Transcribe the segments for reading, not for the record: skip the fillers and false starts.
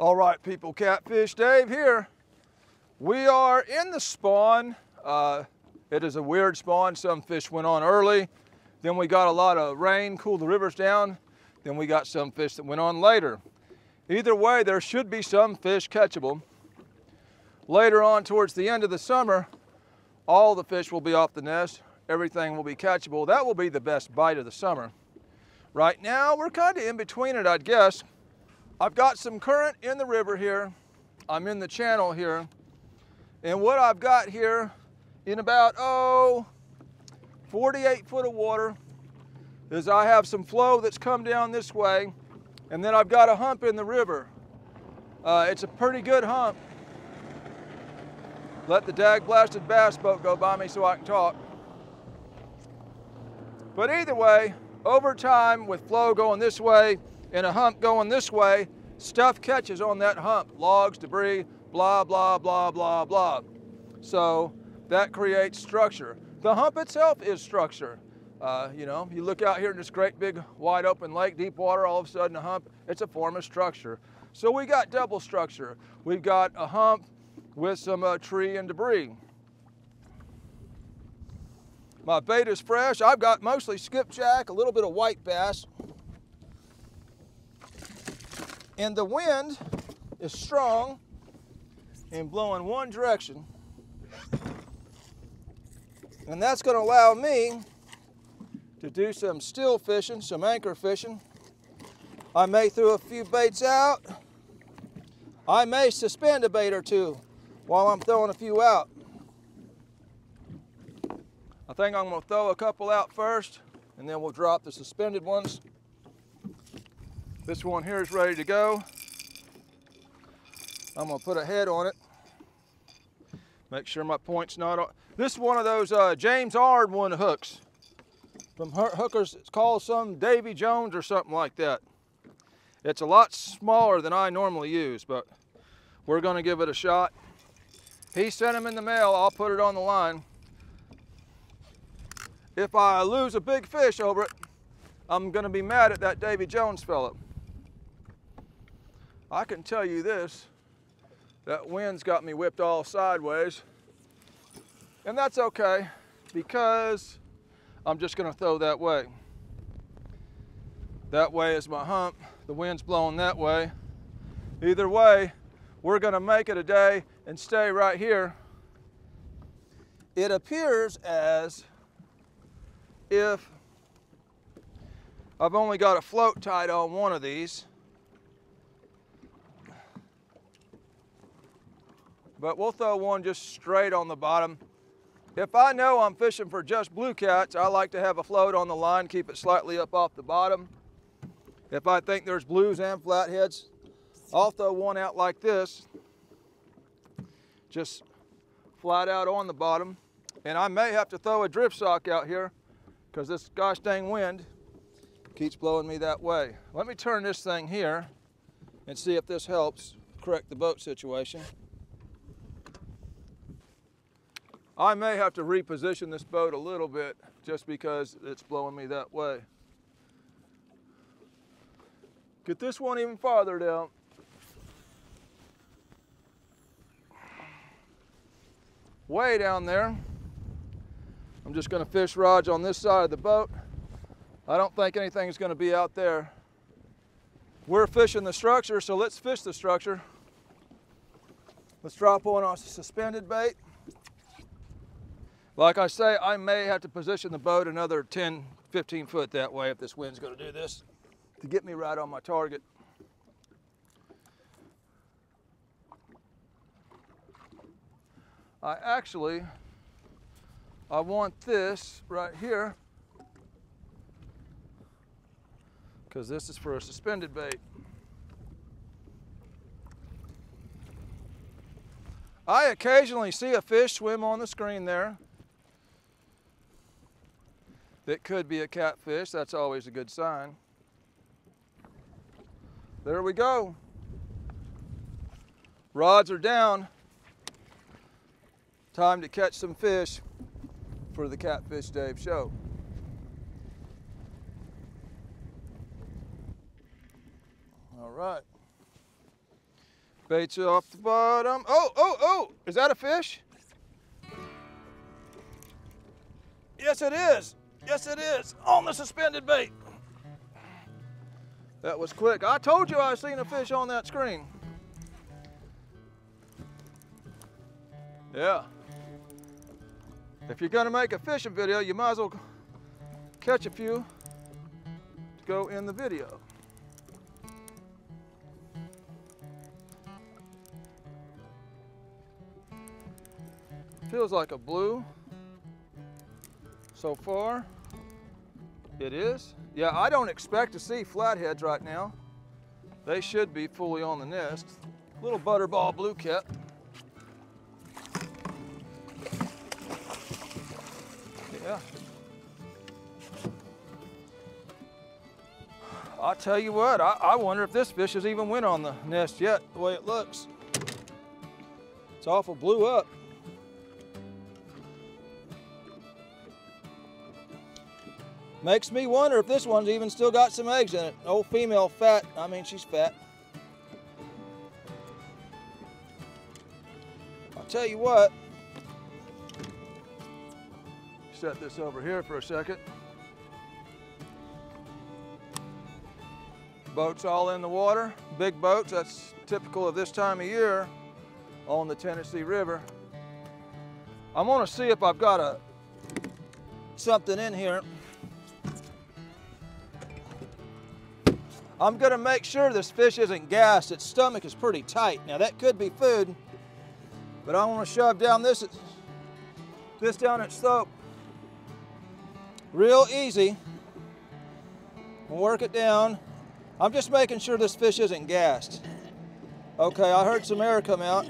All right, people, Catfish Dave here. We are in the spawn. It is a weird spawn. Some fish went on early. Then we got a lot of rain, cooled the rivers down. Then we got some fish that went on later. Either way, there should be some fish catchable. Later on, towards the end of the summer, all the fish will be off the nest. Everything will be catchable. That will be the best bite of the summer. Right now, we're kind of in between it, I'd guess. I've got some current in the river here. I'm in the channel here. And what I've got here in about, 48 foot of water is I have some flow that's come down this way. And then I've got a hump in the river. It's a pretty good hump. Let the dag-blasted bass boat go by me so I can talk. But either way, over time, with flow going this way and a hump going this way, stuff catches on that hump. Logs, debris, blah, blah, blah, blah, blah. So that creates structure. The hump itself is structure. You look out here in this great big wide open lake, deep water, all of a sudden a hump, it's a form of structure. So we got double structure. We've got a hump with some tree and debris. My bait is fresh. I've got mostly skipjack, a little bit of white bass. And the wind is strong and blowing one direction. And that's going to allow me to do some still fishing, some anchor fishing. I may throw a few baits out. I may suspend a bait or two while I'm throwing a few out. I think I'm going to throw a couple out first, and then we'll drop the suspended ones. This one here is ready to go. I'm going to put a head on it. Make sure my point's not on. This is one of those James Ardwood hooks from Hookers. It's called some Davy Jones or something like that. It's a lot smaller than I normally use, but we're going to give it a shot. He sent them in the mail. I'll put it on the line. If I lose a big fish over it, I'm going to be mad at that Davy Jones fella. I can tell you this, that wind's got me whipped all sideways. And that's okay, because I'm just going to throw that way. That way is my hump. The wind's blowing that way. Either way, we're going to make it a day and stay right here. It appears as if I've only got a float tied on one of these. But we'll throw one just straight on the bottom. If I know I'm fishing for just blue cats, I like to have a float on the line, keep it slightly up off the bottom. If I think there's blues and flatheads, I'll throw one out like this, just flat out on the bottom. And I may have to throw a drift sock out here because this gosh dang wind keeps blowing me that way. Let me turn this thing here and see if this helps correct the boat situation. I may have to reposition this boat a little bit just because it's blowing me that way. Get this one even farther down. Way down there. I'm just going to fish rods on this side of the boat. I don't think anything's going to be out there. We're fishing the structure, so let's fish the structure. Let's drop on a suspended bait. Like I say, I may have to position the boat another 10, 15 foot that way if this wind's going to do this to get me right on my target. I want this right here because this is for a suspended bait. I occasionally see a fish swim on the screen there. That could be a catfish. That's always a good sign. There we go. Rods are down. Time to catch some fish for the Catfish Dave show. All right. Bait's off the bottom. Oh, oh, oh, is that a fish? Yes, it is. Yes, it is, on the suspended bait. That was quick. I told you I seen a fish on that screen. Yeah. If you're gonna make a fishing video, you might as well catch a few to go in the video. Feels like a blue so far. It is. Yeah, I don't expect to see flatheads right now. They should be fully on the nest. Little butterball blue cap. Yeah. I'll tell you what, I wonder if this fish has even went on the nest yet, the way it looks. It's awful blew up. Makes me wonder if this one's even still got some eggs in it. Old female fat, I mean, she's fat. I'll tell you what, set this over here for a second. Boats all in the water, big boats, that's typical of this time of year on the Tennessee River. I'm gonna see if I've got something in here. I'm gonna make sure this fish isn't gassed. Its stomach is pretty tight. Now that could be food, but I want to shove down this down its throat. Real easy. Work it down. I'm just making sure this fish isn't gassed. Okay, I heard some air come out.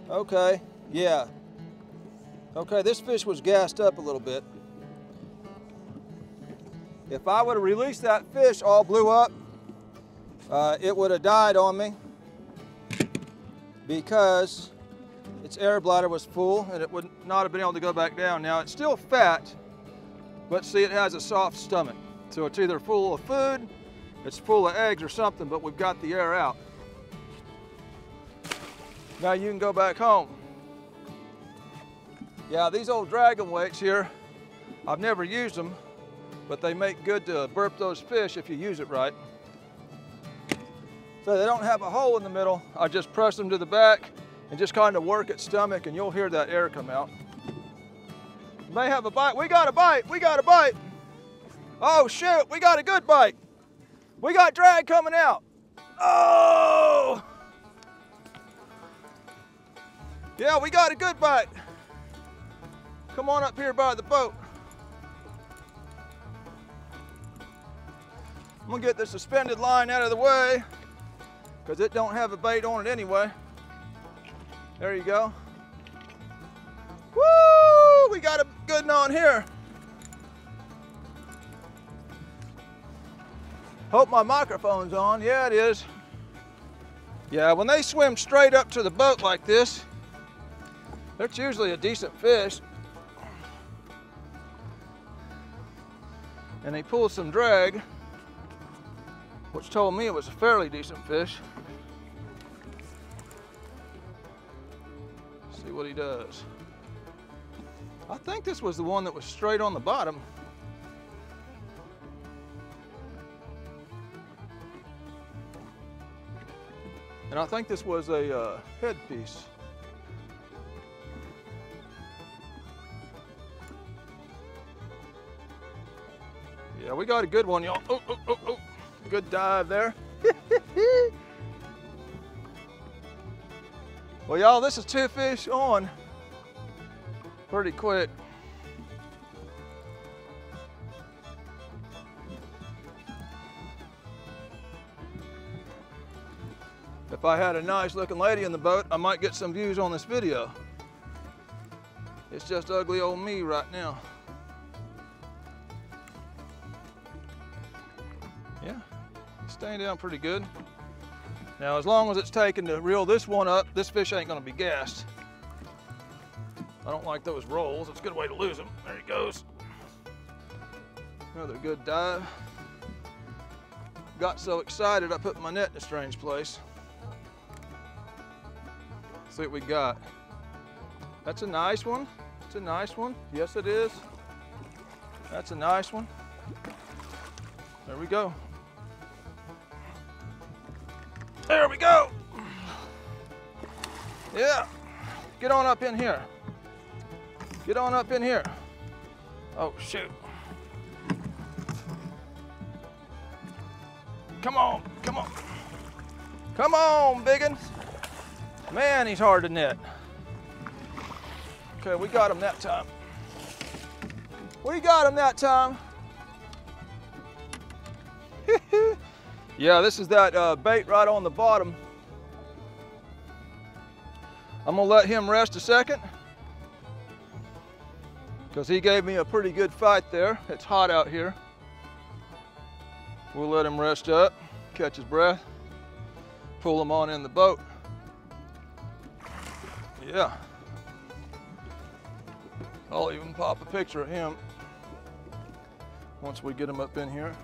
Okay, yeah. Okay, this fish was gassed up a little bit. If I would have released that fish all blew up, it would have died on me because its air bladder was full and it would not have been able to go back down. Now it's still fat, but see, it has a soft stomach. So it's either full of food, it's full of eggs or something, but we've got the air out. Now you can go back home. Yeah, these old dragon weights here, I've never used them, but they make good to burp those fish if you use it right. So they don't have a hole in the middle. I just press them to the back and just kind of work its stomach and you'll hear that air come out. You may have a bite. We got a bite, we got a bite. Oh shoot, we got a good bite. We got drag coming out. Oh! Yeah, we got a good bite. Come on up here by the boat. I'm gonna get the suspended line out of the way because it don't have a bait on it anyway. There you go. Woo! We got a good one on here. Hope my microphone's on. Yeah, it is. Yeah, when they swim straight up to the boat like this, that's usually a decent fish. And they pull some drag, which told me it was a fairly decent fish. See what he does. I think this was the one that was straight on the bottom. And I think this was a headpiece. Yeah, we got a good one, y'all. Oh, oh, oh, oh. Good dive there. Well, y'all, this is 2 fish on pretty quick. If I had a nice looking lady in the boat, I might get some views on this video. It's just ugly old me right now. Yeah, it's staying down pretty good. Now, as long as it's taken to reel this one up, this fish ain't gonna be gassed. I don't like those rolls. It's a good way to lose them. There he goes. Another good dive. Got so excited I put my net in a strange place. See what we got. That's a nice one. It's a nice one. Yes, it is. That's a nice one. There we go. There we go. Yeah. Get on up in here. Get on up in here. Oh, shoot. Come on, come on. Come on, biggins. Man, he's hard to net. Okay, we got him that time. We got him that time. Yeah, this is that bait right on the bottom. I'm gonna let him rest a second because he gave me a pretty good fight there. It's hot out here. We'll let him rest up, catch his breath, pull him on in the boat. Yeah. I'll even pop a picture of him once we get him up in here.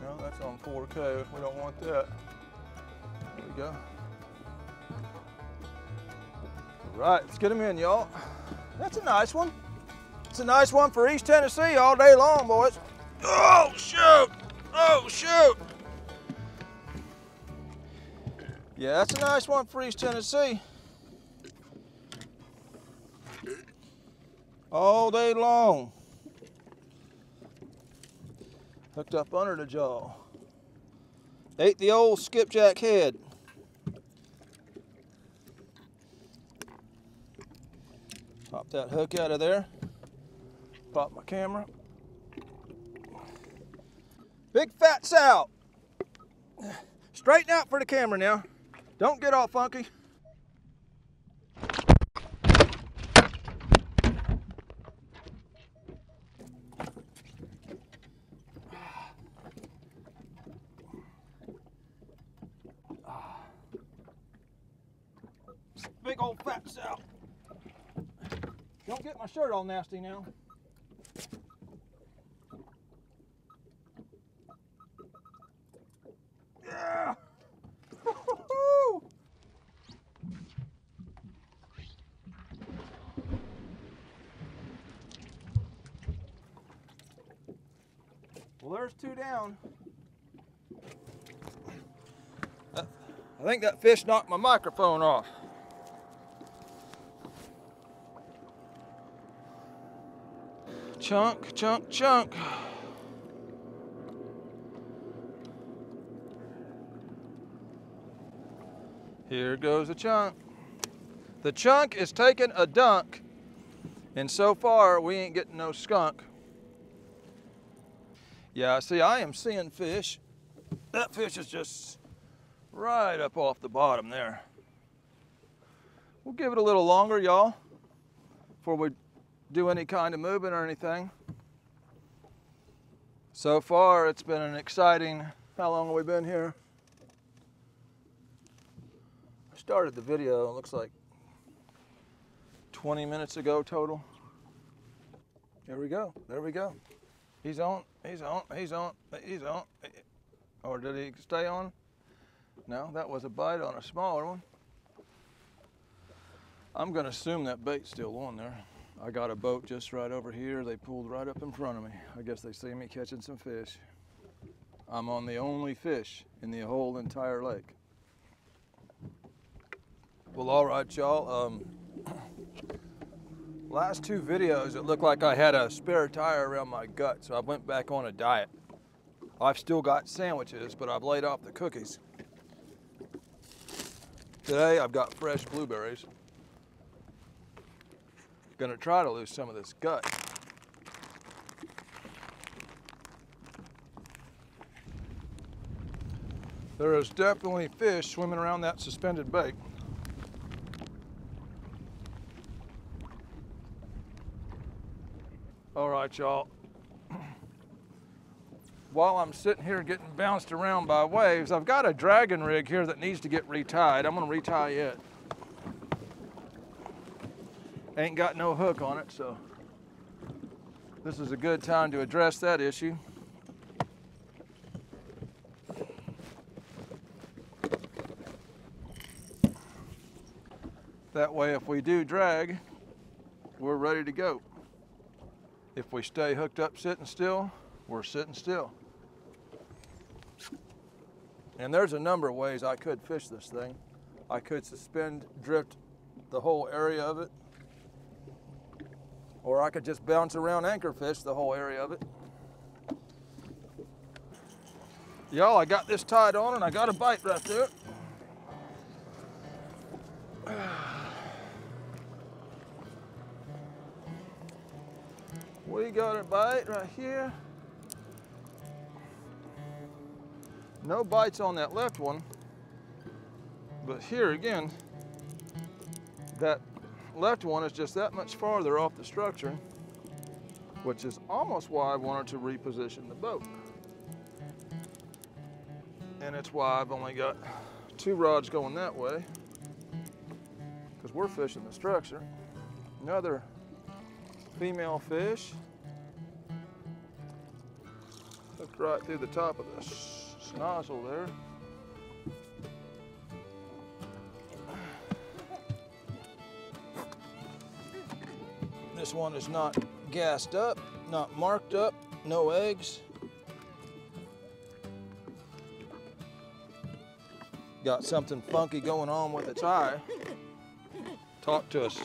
No, that's on 4K. We don't want that. There we go. All right, let's get him in, y'all. That's a nice one. It's a nice one for East Tennessee all day long, boys. Oh, shoot! Oh, shoot! Yeah, that's a nice one for East Tennessee. All day long. Hooked up under the jaw. Ate the old skipjack head. Pop that hook out of there. Pop my camera. Big fat sow. Straighten out for the camera now. Don't get all funky. Big old fat sow. Don't get my shirt all nasty now. Yeah. Well, there's two down. I think that fish knocked my microphone off. Chunk, chunk, chunk. Here goes a chunk. The chunk is taking a dunk, and so far we ain't getting no skunk. Yeah, see, I am seeing fish. That fish is just right up off the bottom there. We'll give it a little longer, y'all, before we do any kind of movement or anything. So far, it's been an exciting, how long have we been here? I started the video, it looks like 20 minutes ago total. Here we go, there we go. He's on, he's on, he's on, he's on. Or did he stay on? No, that was a bite on a smaller one. I'm gonna assume that bait's still on there. I got a boat just right over here. They pulled right up in front of me. I guess they see me catching some fish. I'm on the only fish in the whole entire lake. Well, all right, y'all. Last two videos, it looked like I had a spare tire around my gut, so I went back on a diet. I've still got sandwiches, but I've laid off the cookies. Today, I've got fresh blueberries. Gonna try to lose some of this gut. There is definitely fish swimming around that suspended bait. All right, y'all. While I'm sitting here getting bounced around by waves, I've got a dragon rig here that needs to get retied. I'm gonna retie it. Ain't got no hook on it, so this is a good time to address that issue. That way, if we do drag, we're ready to go. If we stay hooked up sitting still, we're sitting still. And there's a number of ways I could fish this thing. I could suspend drift the whole area of it, or I could just bounce around anchor fish the whole area of it. Y'all, I got this tied on and I got a bite right there. We got a bite right here. No bites on that left one, but here again, that left one is just that much farther off the structure, which is almost why I wanted to reposition the boat. And it's why I've only got 2 rods going that way, because we're fishing the structure. Another female fish. Hooked right through the top of the nozzle there. This one is not gassed up, not marked up, no eggs. Got something funky going on with its eye. Talk to us.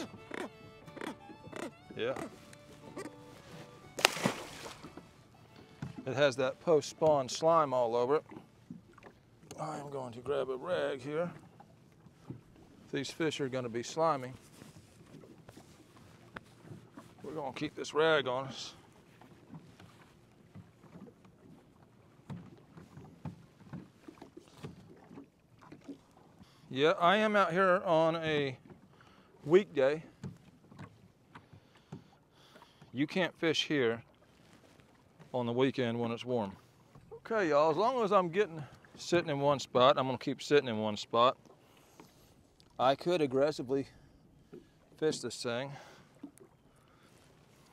Yeah. It has that post-spawn slime all over it. I am going to grab a rag here. These fish are going to be slimy. We're going to keep this rag on us. Yeah, I am out here on a weekday. You can't fish here on the weekend when it's warm. Okay, y'all, as long as I'm sitting in one spot, I'm gonna keep sitting in one spot. I could aggressively fish this thing,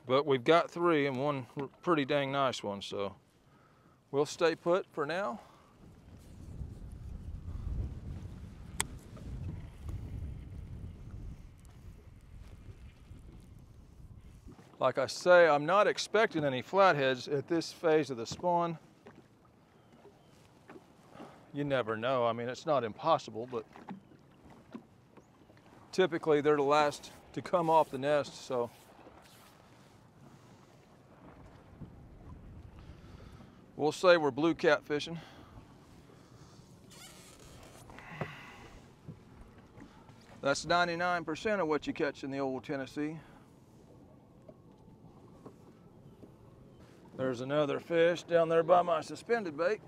but we've got 3 and one pretty dang nice one, so we'll stay put for now. Like I say, I'm not expecting any flatheads at this phase of the spawn. You never know. I mean, it's not impossible, but typically they're the last to come off the nest, so. We'll say we're blue catfishing. That's 99% of what you catch in the old Tennessee. There's another fish down there by my suspended bait.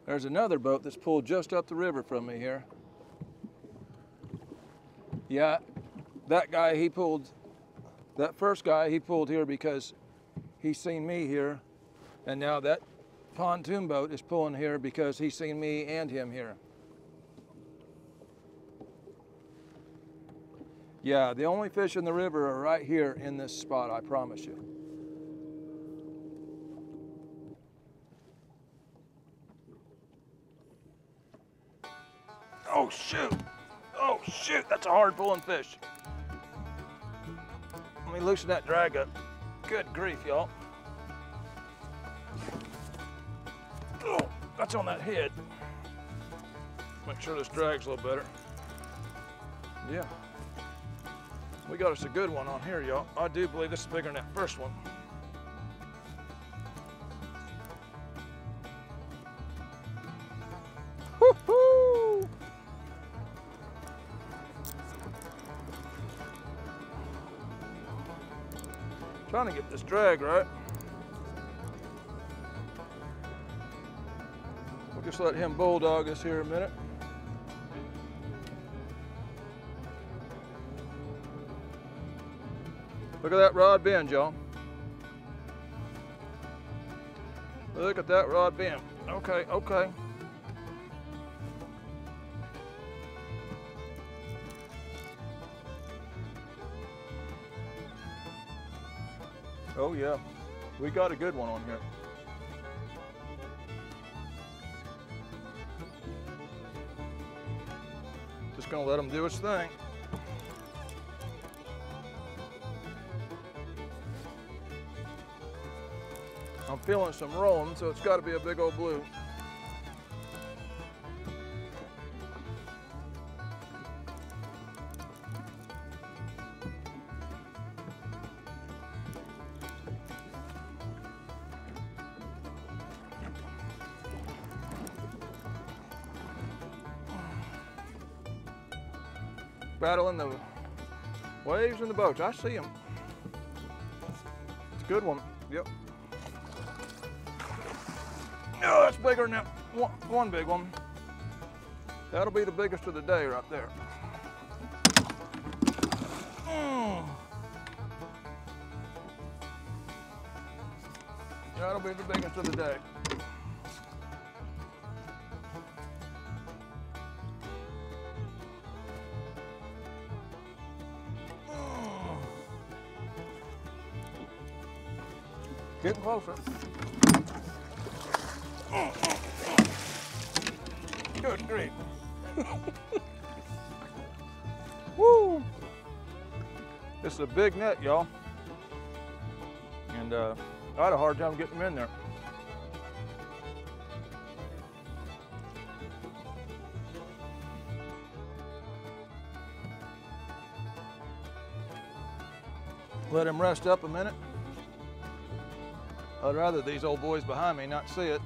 There's another boat that's pulled just up the river from me here. Yeah, that first guy, he pulled here because he's seen me here. And now that pontoon boat is pulling here because he's seen me and him here. Yeah, the only fish in the river are right here in this spot, I promise you. Oh shoot! Oh shoot, that's a hard pulling fish. Let me loosen that drag up. Good grief, y'all. Oh, that's on that head. Make sure this drag's a little better. Yeah. We got us a good one on here, y'all. I do believe this is bigger than that first one. Woo-hoo! Trying to get this drag right. We'll just let him bulldog us here a minute. Look at that rod bend, y'all. Look at that rod bend. Okay, okay. Oh yeah, we got a good one on here. gonna let him do his thing. I'm feeling some rolling, so it's got to be a big old blue. Battling the waves and the boats. I see them. It's a good one. Yep. Oh, that's bigger than that one big one. That'll be the biggest of the day right there. That'll be the biggest of the day. Getting closer. Good grief. Woo! This is a big net, y'all. And I had a hard time getting them in there. Let him rest up a minute. I'd rather these old boys behind me not see it.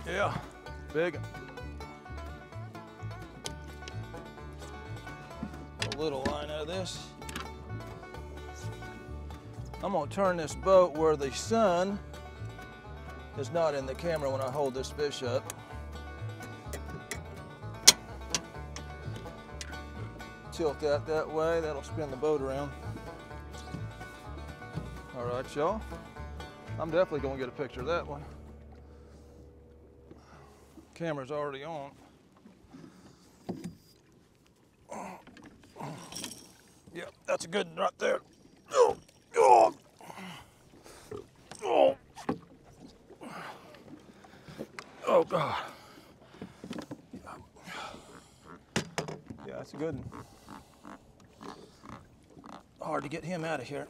Yeah, big. A little line out of this. I'm gonna turn this boat where the sun is not in the camera when I hold this fish up. Tilt that way, that'll spin the boat around. All right, y'all. I'm definitely gonna get a picture of that one. Camera's already on. Yep, that's a good one right there. Oh, oh, oh. Oh God. Yeah, that's a good one. Hard to get him out of here.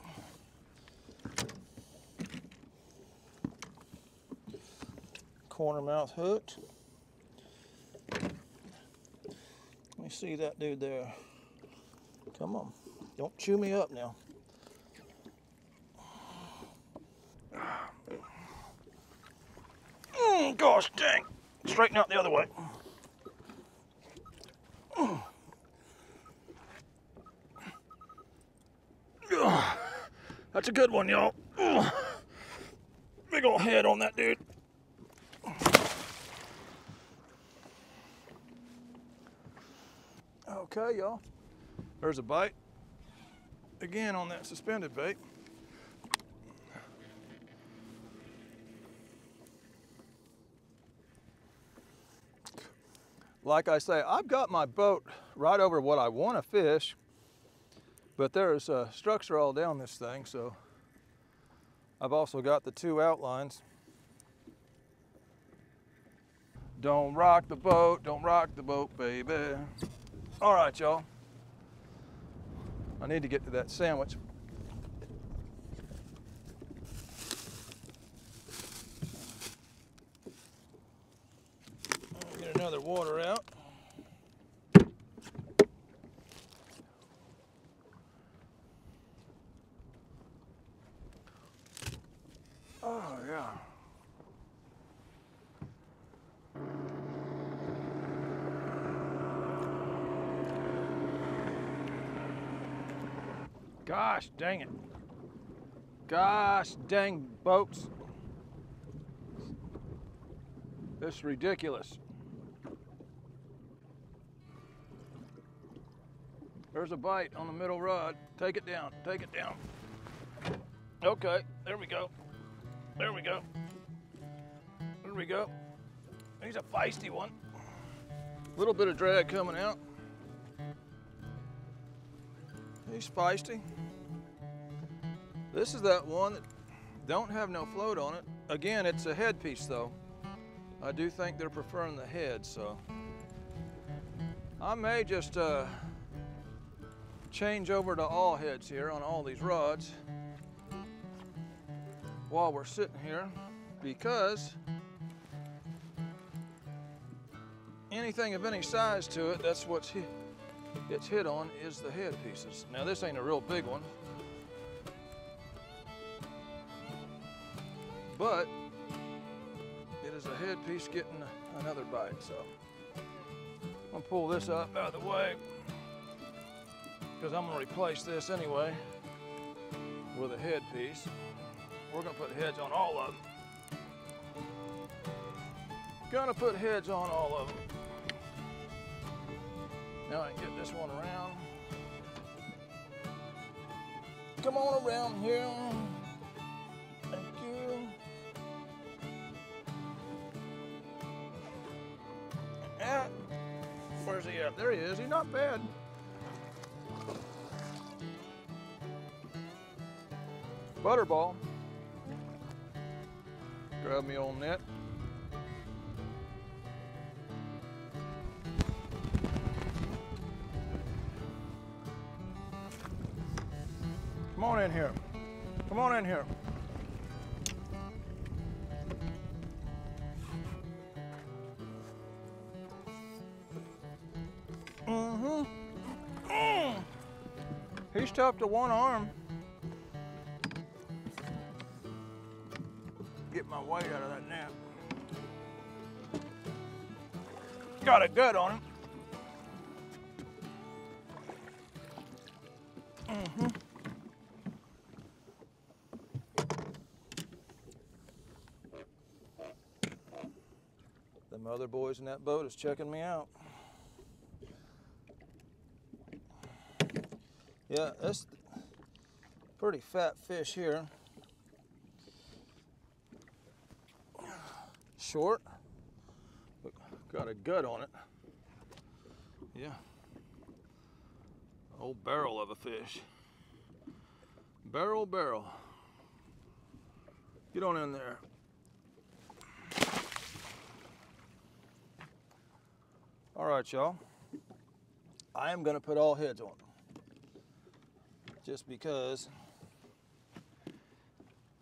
Corner mouth hooked. Let me see that dude there. Come on, don't chew me up now. Gosh dang, straighten out the other way. That's a good one, y'all. Big old head on that dude. Okay, y'all. There's a bite. Again on that suspended bait. Like I say, I've got my boat right over what I want to fish, but there's a structure all down this thing, so I've also got the two outlines. Don't rock the boat, baby. All right, y'all. I need to get to that sandwich. Get another water out. Oh, yeah. Gosh dang it. Gosh dang boats. This is ridiculous. There's a bite on the middle rod. Take it down, take it down. Okay, there we go. There we go. There we go. He's a feisty one. A little bit of drag coming out. He's feisty. This is that one that Don't have no float on it. Again, it's a head piece though. I do think they're preferring the head, so I may just change over to all heads here on all these rods while we're sitting here, because anything of any size to it, that's what's it's hit on, is the head pieces. Now this ain't a real big one, but it is a head piece getting another bite. So I'm gonna pull this up out of the way, because I'm gonna replace this anyway with a head piece. We're gonna put heads on all of them. Gonna put heads on all of them. Now I can get this one around. Come on around here. Thank you. And where's he at? There he is. He's not bad. Butterball. Grab me old net. Come on in here. Come on in here. He's tough to one arm. Get my weight out of that net. Got a gut on him. Them other boys in that boat is checking me out. Yeah, that's pretty fat fish here. Short, but got a gut on it. Yeah, old barrel of a fish. Barrel. Get on in there. All right, y'all. I am gonna put all heads on, just because.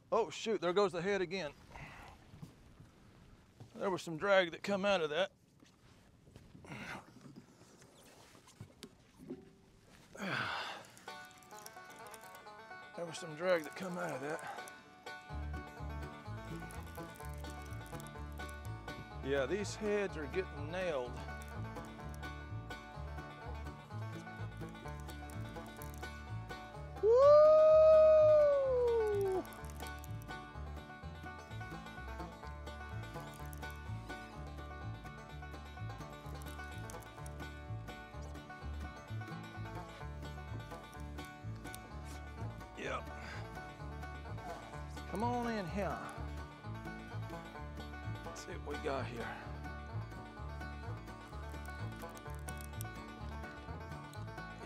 Oh shoot, there goes the head again. There was some drag that come out of that. There was some drag that come out of that. Yeah, these heads are getting nailed. Woo! Yep. Come on in here. Let's see what we got here.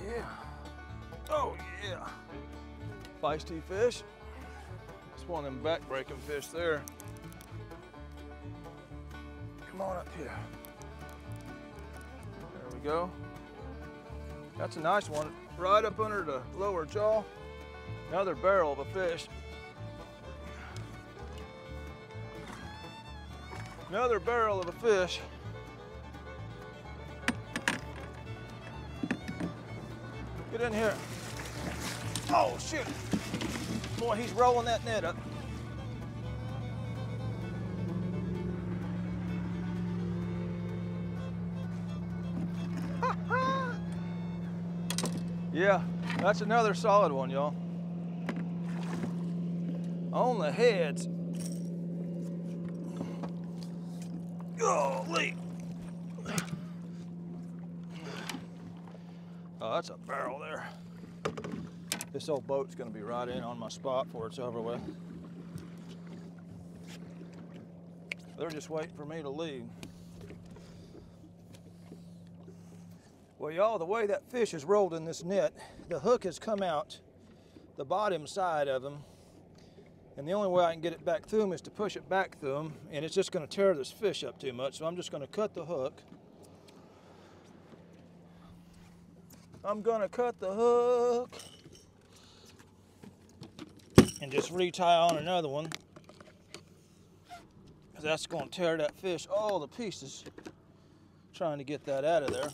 Yeah. Oh yeah. Feisty fish. It's one of them back-breaking fish there. Come on up here. There we go. That's a nice one. Right up under the lower jaw. Another barrel of a fish. Another barrel of a fish. Get in here. Oh, shoot. Boy, he's rolling that net up. Yeah, that's another solid one, y'all. On the heads. Golly. Oh, that's a barrel there. This old boat's gonna be right in on my spot before it's over with. They're just waiting for me to leave. Well, y'all, the way that fish is rolled in this net, the hook has come out the bottom side of him, And the only way I can get it back through them is to push it back through them, and it's just going to tear this fish up too much. So I'm just going to cut the hook. I'm going to cut the hook and just retie on another one, because that's going to tear that fish all to pieces. Trying to get that out of there.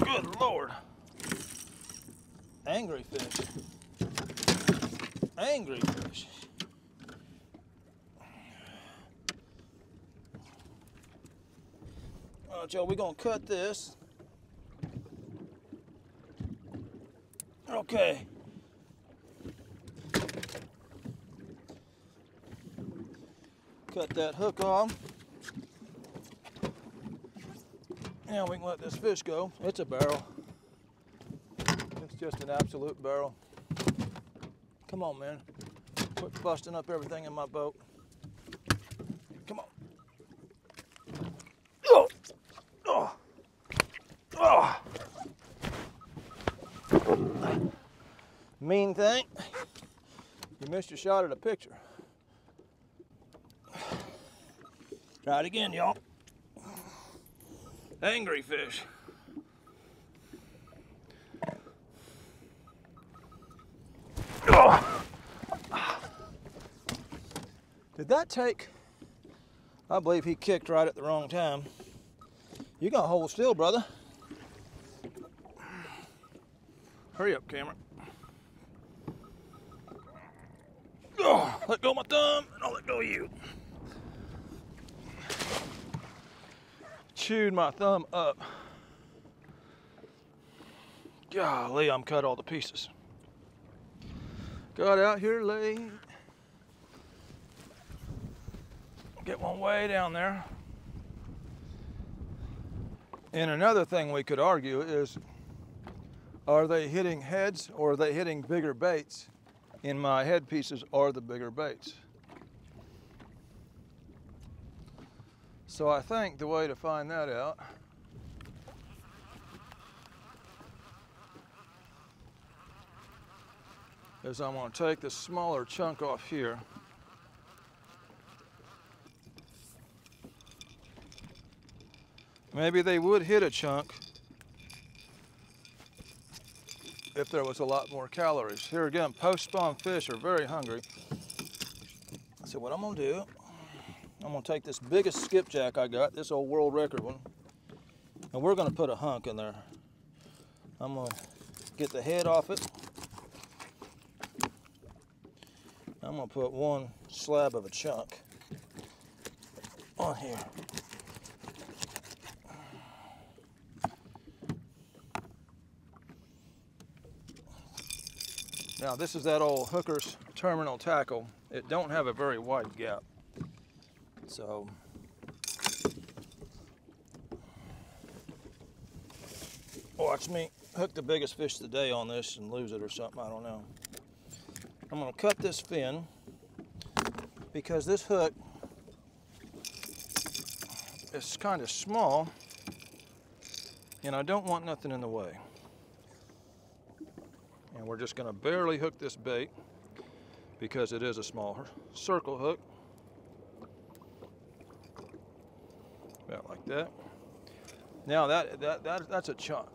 Good Lord. Angry fish. Angry fish. All right, y'all, we're gonna cut this. Okay. Cut that hook off. Now we can let this fish go. It's a barrel. It's just an absolute barrel. Come on, man. Quit busting up everything in my boat. Come on. Oh! Oh! Oh! Mean thing. You missed your shot at a picture. Try it again, y'all. Angry fish. Oh. Did that take? I believe he kicked right at the wrong time. You gotta hold still, brother. Hurry up, camera. Oh, let go of my thumb, and I'll let go of you. Chewed my thumb up. Golly, I'm cut all to pieces. Got out here late. Get one way down there. And another thing we could argue is, are they hitting heads or are they hitting bigger baits? In my head pieces are the bigger baits. So I think the way to find that out is I'm going to take the smaller chunk off here. Maybe they would hit a chunk if there was a lot more calories. Here again, post-spawn fish are very hungry. So what I'm going to do, I'm going to take this biggest skipjack I got, this old world record one, and we're going to put a hunk in there. I'm going to get the head off it. I'm going to put one slab of a chunk on here. Now this is that old Hooker's terminal tackle. It don't have a very wide gap. So watch me hook the biggest fish of the day on this and lose it or something, I don't know. I'm going to cut this fin because this hook is kind of small and I don't want nothing in the way. And we're just going to barely hook this bait because it is a small circle hook. About like that. Now that's a chunk.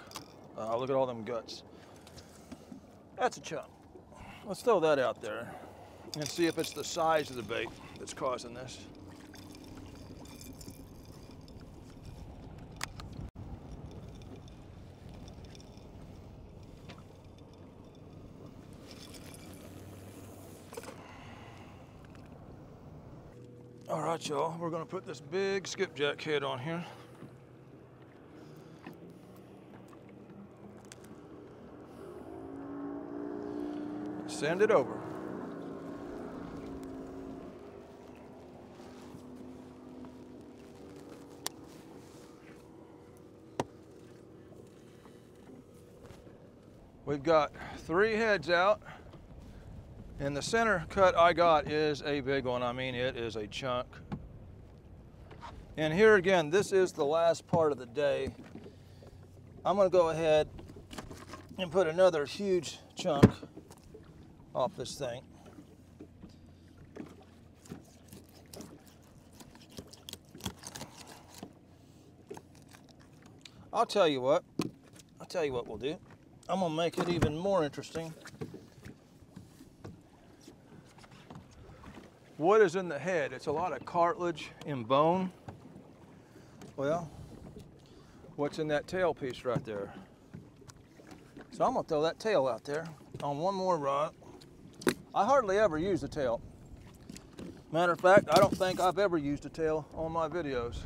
Look at all them guts. That's a chunk. Let's throw that out there and see if it's the size of the bait that's causing this. All right, y'all, we're gonna put this big skipjack head on here. Send it over. We've got 3 heads out, and the center cut I got is a big one. I mean, it is a chunk. And here again, this is the last part of the day. I'm gonna go ahead and put another huge chunk off this thing. I'll tell you what we'll do. I'm gonna make it even more interesting. What is in the head? It's a lot of cartilage and bone. Well, what's in that tail piece right there? So I'm gonna throw that tail out there on one more rod. I hardly ever use the tail. Matter of fact, I don't think I've ever used a tail on my videos.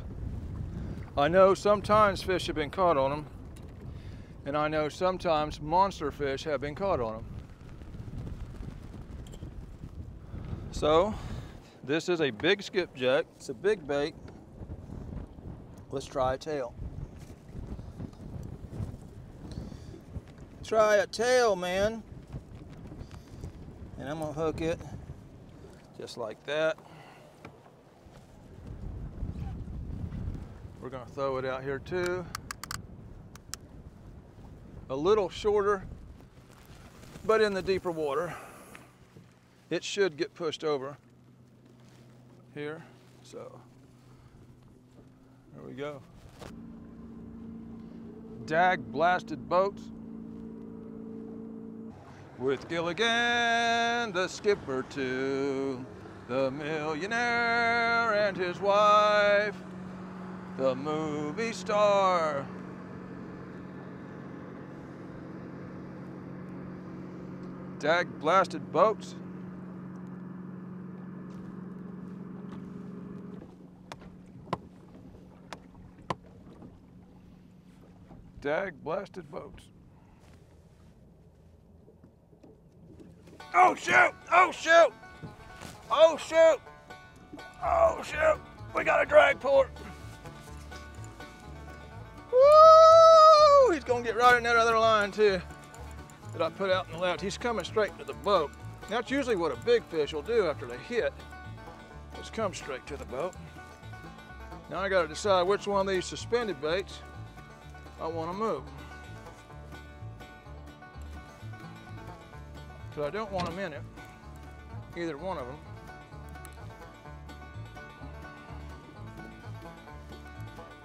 I know sometimes fish have been caught on them, and I know sometimes monster fish have been caught on them. So, this is a big skipjack. It's a big bait. Let's try a tail. Try a tail, man. And I'm gonna hook it just like that. We're gonna throw it out here too. A little shorter, but in the deeper water. It should get pushed over here, so there we go. Dag blasted boats with Gilligan, the skipper too, the millionaire and his wife, the movie star. Dag blasted boats. Dag blasted boats. Oh shoot! Oh shoot! Oh shoot! Oh shoot! We got a drag port. Woo! He's gonna get right in that other line too that I put out in the left. He's coming straight to the boat. That's usually what a big fish will do after they hit. Just come straight to the boat. Now I got to decide which one of these suspended baits I want to move. So I don't want them in it, either one of them.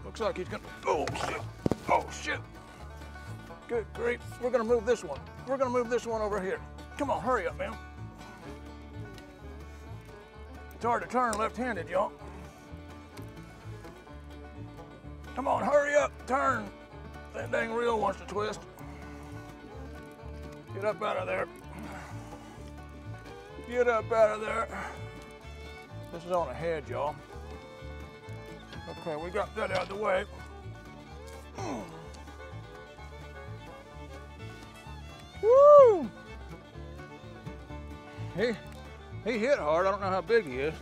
Looks like he's gonna, oh shit, oh shit. Good grief, we're gonna move this one. We're gonna move this one over here. Come on, hurry up, man. It's hard to turn left-handed, y'all. Come on, hurry up, turn. That dang reel wants to twist. Get up out of there. Get up out of there. This is on ahead, y'all. Okay, we got that out of the way. Woo! He hit hard. I don't know how big he is.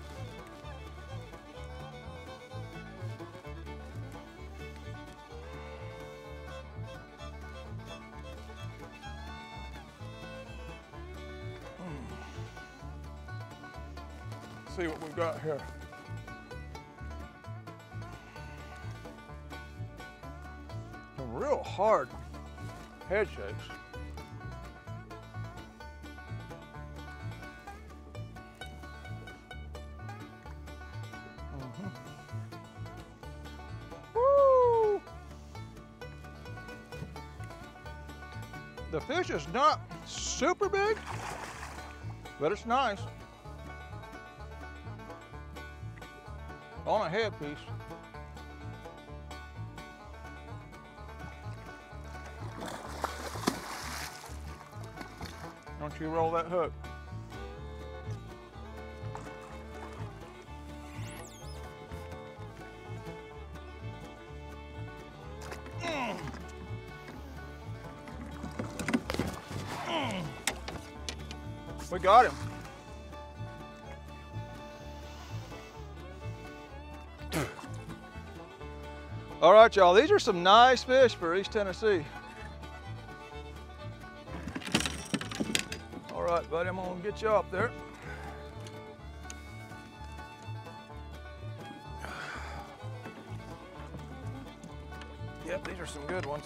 See what we've got here. Some real hard head shakes. Woo! The fish is not super big, but it's nice. On a head piece. Don't you roll that hook. We got him. All right, y'all, these are some nice fish for East Tennessee. All right, buddy, I'm gonna get you up there. Yep, these are some good ones.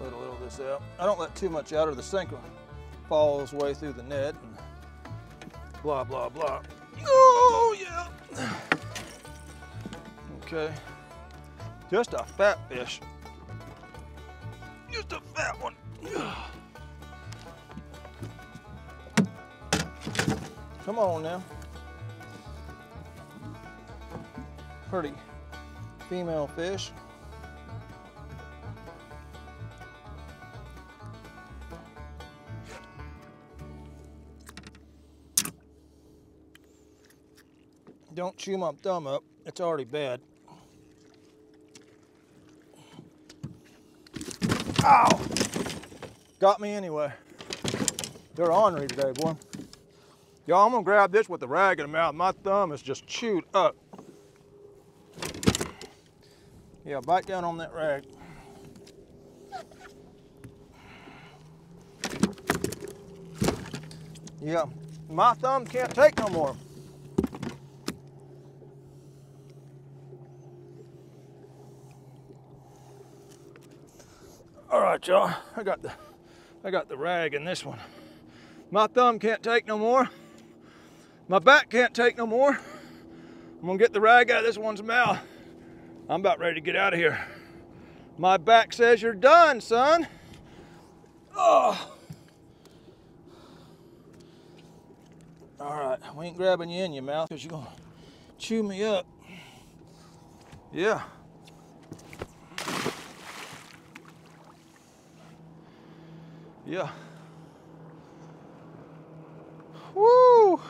Load a little this out. I don't let too much out or the sinker falls way through the net and blah, blah, blah. Oh, yeah. Okay. Just a fat fish. Just a fat one. Come on now. Pretty female fish. Don't chew my thumb up, it's already bad. Ow! Got me anyway. They're ornery today, boy. Y'all, I'm gonna grab this with the rag in the mouth. My thumb is just chewed up. Yeah, bite down on that rag. Yeah, my thumb can't take no more. All right, y'all, I got the rag in this one. My thumb can't take no more. My back can't take no more. I'm gonna get the rag out of this one's mouth. I'm about ready to get out of here. My back says you're done, son. Oh. All right, we ain't grabbing you in your mouth because you're gonna chew me up. Yeah. Yeah. Woo!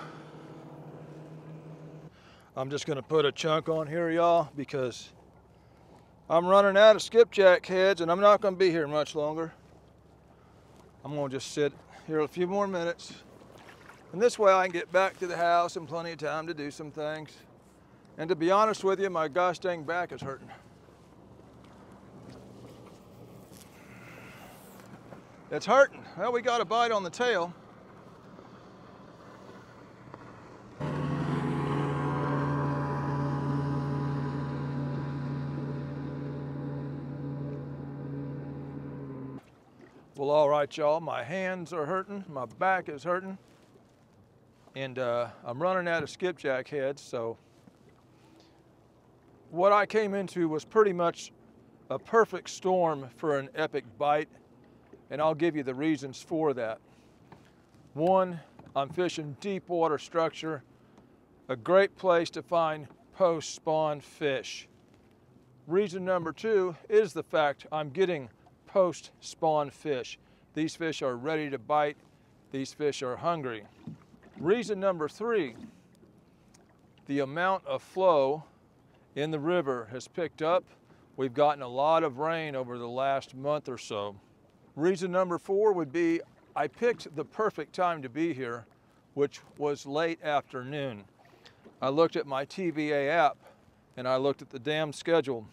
I'm just gonna put a chunk on here, y'all, because I'm running out of skipjack heads and I'm not gonna be here much longer. I'm gonna just sit here a few more minutes. And this way I can get back to the house in plenty of time to do some things. And to be honest with you, my gosh dang back is hurting. It's hurting. Well, we got a bite on the tail. Well, all right, y'all, my hands are hurting, my back is hurting, and I'm running out of skipjack heads, so what I came into was pretty much a perfect storm for an epic bite, and I'll give you the reasons for that. One, I'm fishing deep water structure, a great place to find post-spawn fish. Reason number two is the fact I'm getting post-spawn fish. These fish are ready to bite. These fish are hungry. Reason number three, the amount of flow in the river has picked up. We've gotten a lot of rain over the last month or so. Reason number four would be I picked the perfect time to be here, which was late afternoon. I looked at my TVA app and I looked at the dam schedule,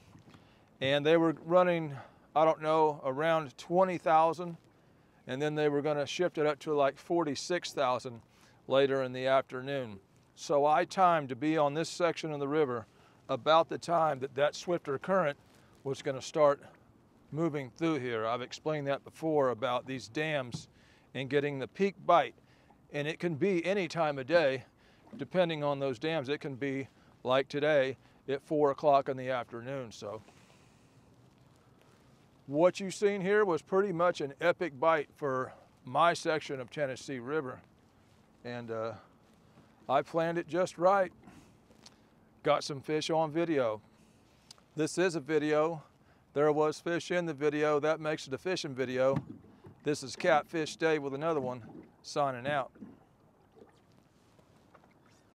and they were running, I don't know, around 20,000, and then they were going to shift it up to like 46,000 later in the afternoon. So I timed to be on this section of the river about the time that that swifter current was going to start moving through here. I've explained that before about these dams and getting the peak bite, and it can be any time of day depending on those dams. It can be like today at 4 o'clock in the afternoon. So what you've seen here was pretty much an epic bite for my section of Tennessee River. And I planned it just right. Got some fish on video. This is a video. There was fish in the video. That makes it a fishing video. This is Catfish Dave with another one, signing out.